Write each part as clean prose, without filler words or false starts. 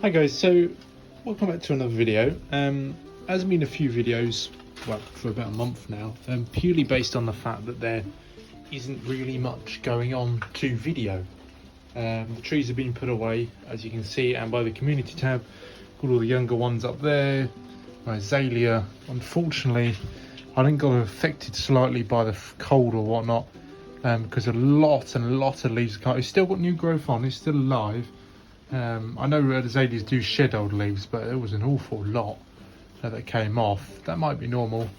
Hi guys, so welcome back to another video. As been a few videos, well, for about a month now, purely based on the fact that there isn't really much going on to video. The trees have been put away, as you can see, and by the community tab, got all the younger ones up there. My azalea, unfortunately, I think got affected slightly by the cold or whatnot, because a lot of leaves cut. It's still got new growth on, it's still alive. I know azaleas do shed old leaves, but there was an awful lot that came off. That might be normal,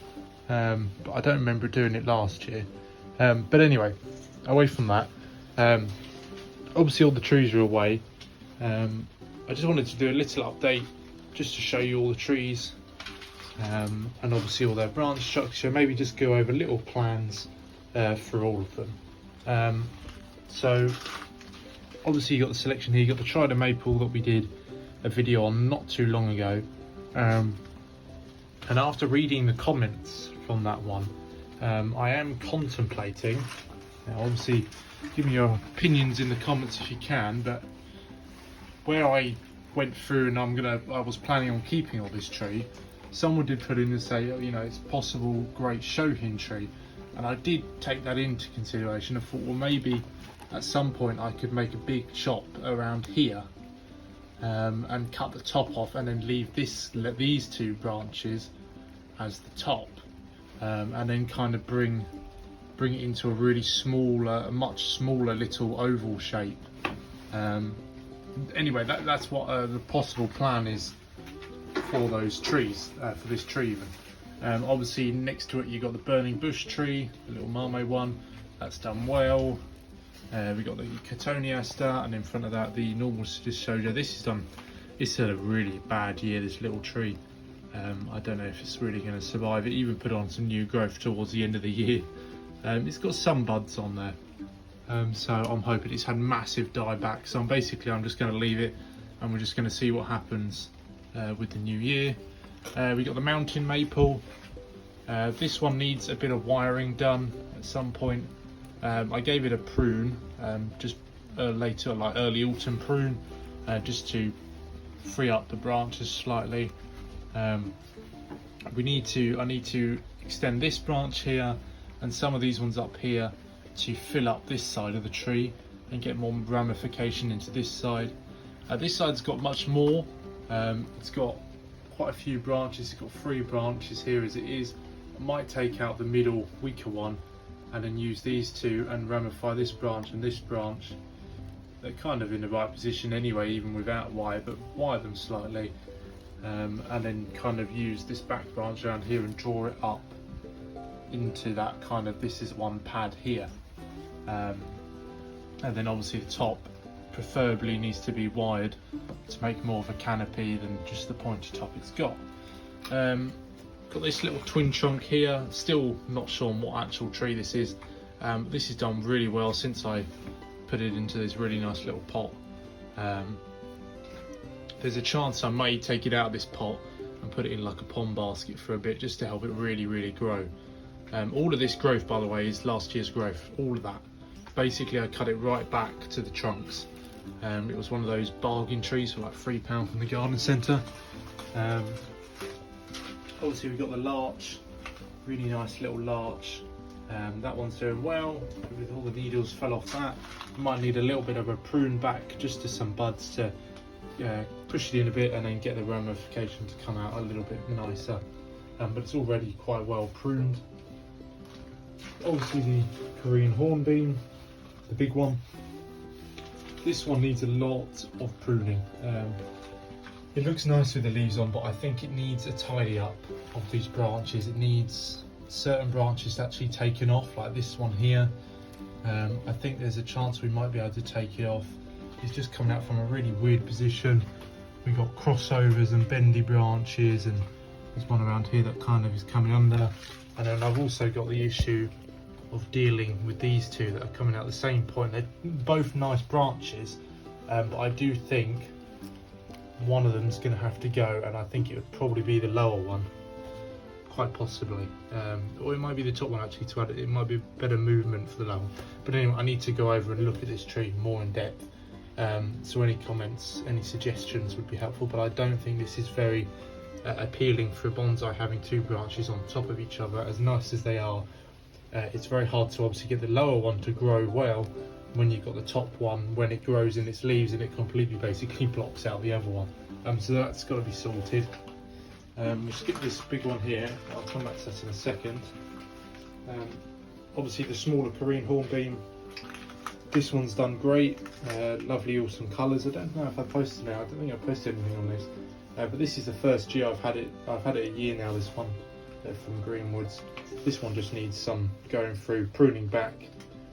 but I don't remember doing it last year. But anyway, away from that, obviously all the trees are away. I just wanted to do a little update just to show you all the trees, and obviously all their branch structure, maybe just go over little plans for all of them. So obviously you got the selection here, you got the Trident Maple that we did a video on not too long ago, and after reading the comments from that one, I am contemplating, now obviously give me your opinions in the comments if you can, but where I went through and I was planning on keeping all this tree, someone did put in and say, oh, you know, it's possible great Shohin tree, and I did take that into consideration. I thought, well, maybe at some point I could make a big chop around here, and cut the top off and then leave these two branches as the top, and then kind of bring it into a really smaller, much smaller little oval shape. Anyway, that's what the possible plan is for those trees, for this tree even. Obviously next to it you got the burning bush tree, the little marmot one, that's done well. We got the Cotoneaster, and in front of that the normal just showed you. This is done. It's had a really bad year, this little tree. I don't know if it's really going to survive. It even put on some new growth towards the end of the year. It's got some buds on there, so I'm hoping it's had massive dieback. So I'm just going to leave it, and we're just going to see what happens with the new year. We got the mountain maple. This one needs a bit of wiring done at some point. I gave it a prune, just later, like early autumn prune, just to free up the branches slightly. I need to extend this branch here and some of these ones up here to fill up this side of the tree and get more ramification into this side. This side's got much more. It's got quite a few branches. It's got 3 branches here as it is. I might take out the middle weaker one and then use these two and ramify this branch and this branch. They're kind of in the right position anyway, even without wire, but wire them slightly, and then kind of use this back branch around here and draw it up into that kind of, this is one pad here, and then obviously the top preferably needs to be wired to make more of a canopy than just the pointy top it's got. Got this little twin trunk here, still not sure on what actual tree this is. This is done really well since I put it into this really nice little pot. There's a chance I may take it out of this pot and put it in like a pond basket for a bit, just to help it really grow. All of this growth, by the way, is last year's growth, all of that. Basically I cut it right back to the trunks. It was one of those bargain trees for like £3 from the garden centre. Obviously we've got the larch, really nice little larch. That one's doing well, with all the needles fell off that. Might need a little bit of a prune back just to some buds to push it in a bit and then get the ramification to come out a little bit nicer. But it's already quite well pruned. Obviously the Korean hornbeam, the big one. This one needs a lot of pruning. It looks nice with the leaves on, but I think it needs a tidy up of these branches. It needs certain branches actually taken off, like this one here. I think there's a chance we might be able to take it off. It's just coming out from a really weird position. We've got crossovers and bendy branches, and there's one around here that kind of is coming under. And then I've also got the issue of dealing with these two that are coming out at the same point. They're both nice branches, but I do think one of them's going to have to go, and I think it would probably be the lower one, quite possibly, or it might be the top one actually. To add it might be better movement for the lower one. But anyway, I need to go over and look at this tree more in depth So any comments, any suggestions would be helpful, but I don't think this is very appealing for a bonsai, having two branches on top of each other. As nice as they are, it's very hard to obviously get the lower one to grow well when you've got the top one, when it grows in its leaves and it completely basically blocks out the other one. So that's got to be sorted. We'll skip this big one here, I'll come back to that in a second. Obviously the smaller Korean hornbeam, this one's done great, lovely awesome colours. I don't know if I posted now, I don't think I posted anything on this, but this is the first year I've had it a year now, this one from Greenwoods. This one just needs some going through, pruning back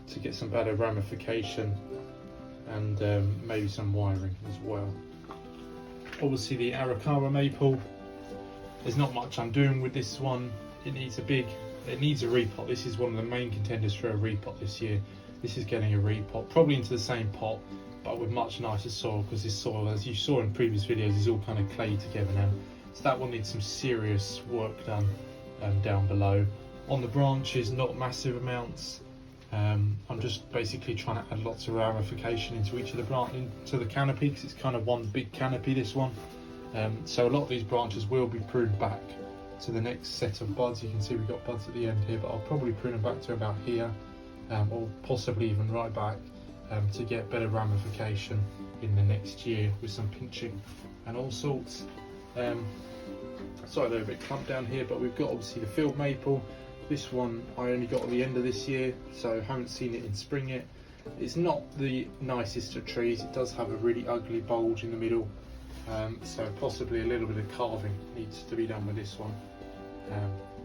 to get some better ramification, and maybe some wiring as well. Obviously the Arakawa maple, there's not much I'm doing with this one. It needs a repot. This is one of the main contenders for a repot this year. This is getting a repot, probably into the same pot, but with much nicer soil, because this soil, as you saw in previous videos, is all kind of clay together now. So that one needs some serious work done down below. On the branches, not massive amounts. I'm just basically trying to add lots of ramification into each of the branches, into the canopy, because it's kind of one big canopy, this one. So a lot of these branches will be pruned back to the next set of buds. You can see we've got buds at the end here, but I'll probably prune them back to about here, or possibly even right back, to get better ramification in the next year with some pinching and all sorts. Sorry, they're a bit clumped down here, but we've got obviously the field maple. This one I only got at the end of this year, so haven't seen it in spring yet. It's not the nicest of trees. It does have a really ugly bulge in the middle, so possibly a little bit of carving needs to be done with this one.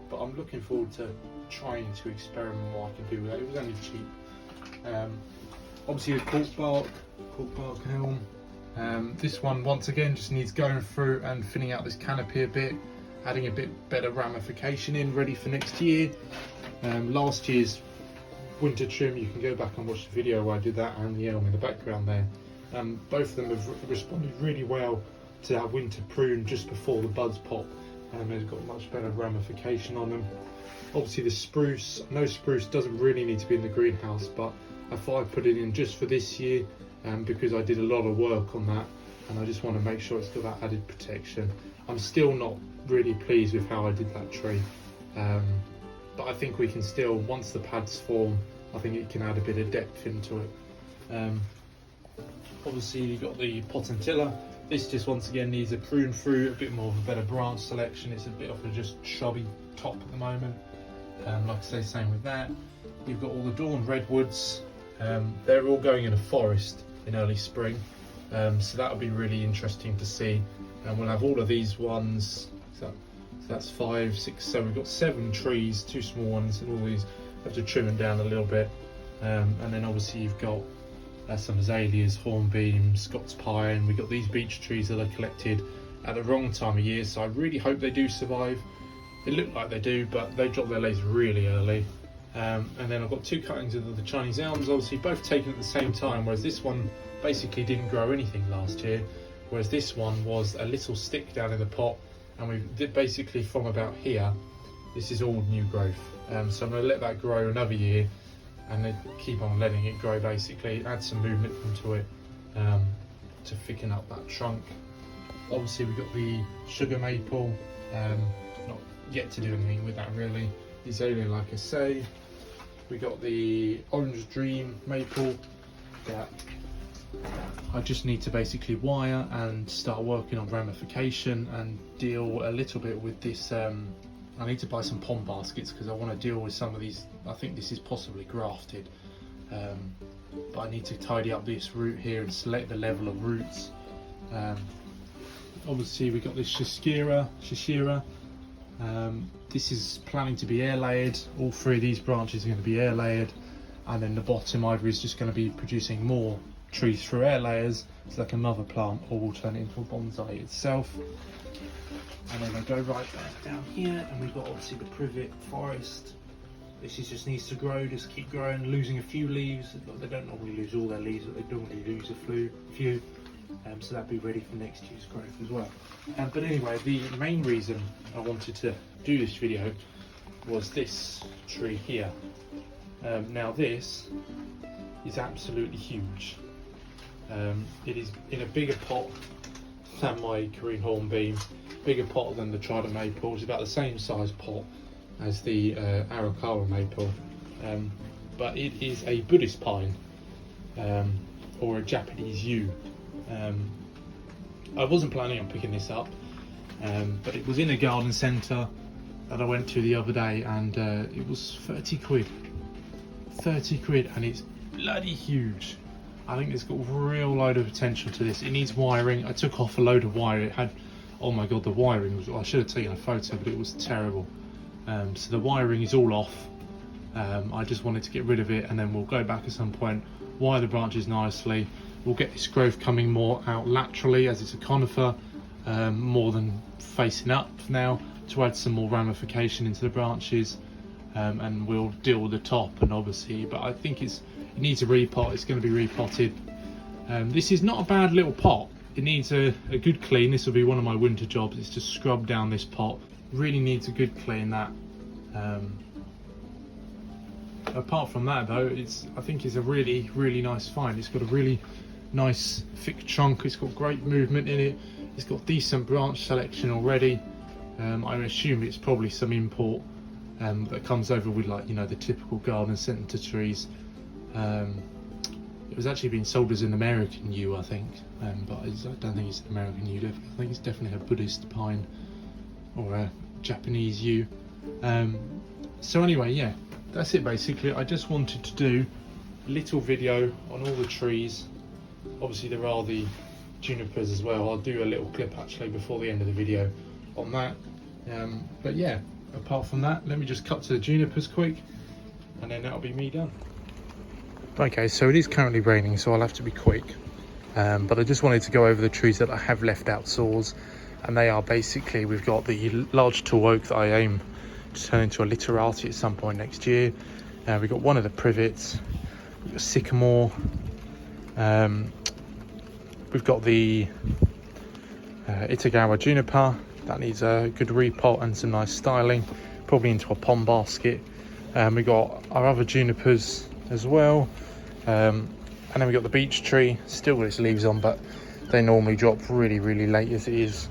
But I'm looking forward to trying to experiment what I can do with it. It was only cheap. Obviously the cork bark elm. This one once again just needs going through and thinning out this canopy a bit, adding a bit better ramification in, ready for next year. Last year's winter trim, you can go back and watch the video where I did that, and the elm in the background there. Both of them have responded really well to that winter prune just before the buds pop, and they've got much better ramification on them. Obviously the spruce, I know spruce doesn't really need to be in the greenhouse, but I thought I'd put it in just for this year, because I did a lot of work on that, and I just want to make sure it's got that added protection. I'm still not really pleased with how I did that tree, but I think we can still, once the pads form, I think it can add a bit of depth into it. Obviously you've got the potentilla. This just once again needs a prune through, a bit more of a better branch selection. It's a bit of a just shrubby top at the moment. Like I say, same with that. You've got all the dawn redwoods. They're all going in a forest in early spring, so that'll be really interesting to see. And we'll have all of these ones. So that's 5, 6, 7. We've got 7 trees, 2 small ones, and all these have to trim them down a little bit. And then obviously you've got some azaleas, hornbeam, Scots pine. We've got these beech trees that are collected at the wrong time of year, so I really hope they do survive. They look like they do, but they drop their leaves really early. And then I've got 2 cuttings of the Chinese elms, obviously both taken at the same time, whereas this one basically didn't grow anything last year, whereas this one was a little stick down in the pot, and we did basically from about here, this is all new growth. So I'm going to let that grow another year, and then keep on letting it grow, basically add some movement into it, to thicken up that trunk. Obviously we've got the sugar maple, not yet to do anything with that really. The azalea, like I say. We got the orange dream maple that I just need to basically wire and start working on ramification and deal a little bit with this. I need to buy some pond baskets because I want to deal with some of these. I think this is possibly grafted, but I need to tidy up this root here and select the level of roots. Obviously we got this shishira. This is planning to be air layered. All 3 of these branches are going to be air layered, and then the bottom either is just going to be producing more trees through air layers, so like a mother plant, or we'll turn it into a bonsai itself. And then I go right back down here, and we've got obviously the privet forest. This just needs to grow, just keep growing, losing a few leaves. They don't normally lose all their leaves, but they normally lose a few. So that'd be ready for next year's growth as well. But anyway, the main reason I wanted to do this video was this tree here. Now this is absolutely huge. It is in a bigger pot than my Korean hornbeam, bigger pot than the Trident maple. It's about the same size pot as the Arakawa maple, but it is a Buddhist pine, or a Japanese yew. I wasn't planning on picking this up, but it was in a garden centre that I went to the other day, and it was 30 quid. 30 quid, and it's bloody huge. I think it's got a real load of potential to this. It needs wiring. I took off a load of wire. It had, oh my god, the wiring was, I should have taken a photo, but it was terrible. So the wiring is all off. I just wanted to get rid of it, and then we'll go back at some point, wire the branches nicely. We'll get this growth coming more out laterally, as it's a conifer, more than facing up now, to add some more ramification into the branches. And we'll deal with the top, and obviously, but I think it needs a repot. It's going to be repotted. This is not a bad little pot. It needs a good clean. This will be one of my winter jobs, is to scrub down this pot. Really needs a good clean, that. Apart from that though, I think it's a really, really nice find. It's got a really nice thick trunk. It's got great movement in it. It's got decent branch selection already. I assume it's probably some import that comes over with, like, you know, the typical garden centre trees. It was actually being sold as an American yew, I think, but I don't think it's an American yew. I think it's definitely a Buddhist pine or a Japanese yew. So anyway, yeah, that's it basically. I just wanted to do a little video on all the trees. Obviously there are the junipers as well. I'll do a little clip actually before the end of the video on that. But yeah, apart from that, let me just cut to the junipers quick, and then that'll be me done. Okay, so it is currently raining, so I'll have to be quick. But I just wanted to go over the trees that I have left outdoors, and they are basically, we've got the large tall oak that I aim to turn into a literati at some point next year. We've got one of the privets, we've got sycamore, we've got the Itagawa juniper. That needs a good repot and some nice styling, probably into a pond basket. We got our other junipers as well, and then we got the beech tree, still with its leaves on, but they normally drop really, really late as it is.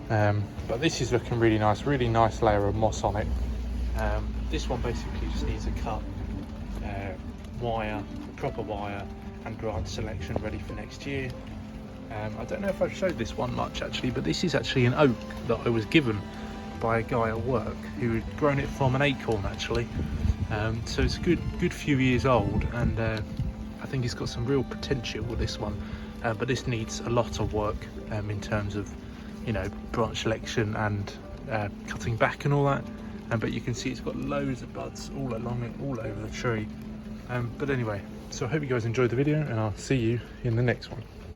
But this is looking really nice layer of moss on it. This one basically just needs a cut, wire, proper wire, and branch selection ready for next year. I don't know if I've showed this one much actually, but this is actually an oak that I was given by a guy at work who had grown it from an acorn actually. So it's a good few years old, and I think it's got some real potential with this one. But this needs a lot of work in terms of, you know, branch selection and cutting back and all that. But you can see it's got loads of buds all along it, all over the tree. But anyway, so I hope you guys enjoyed the video, and I'll see you in the next one.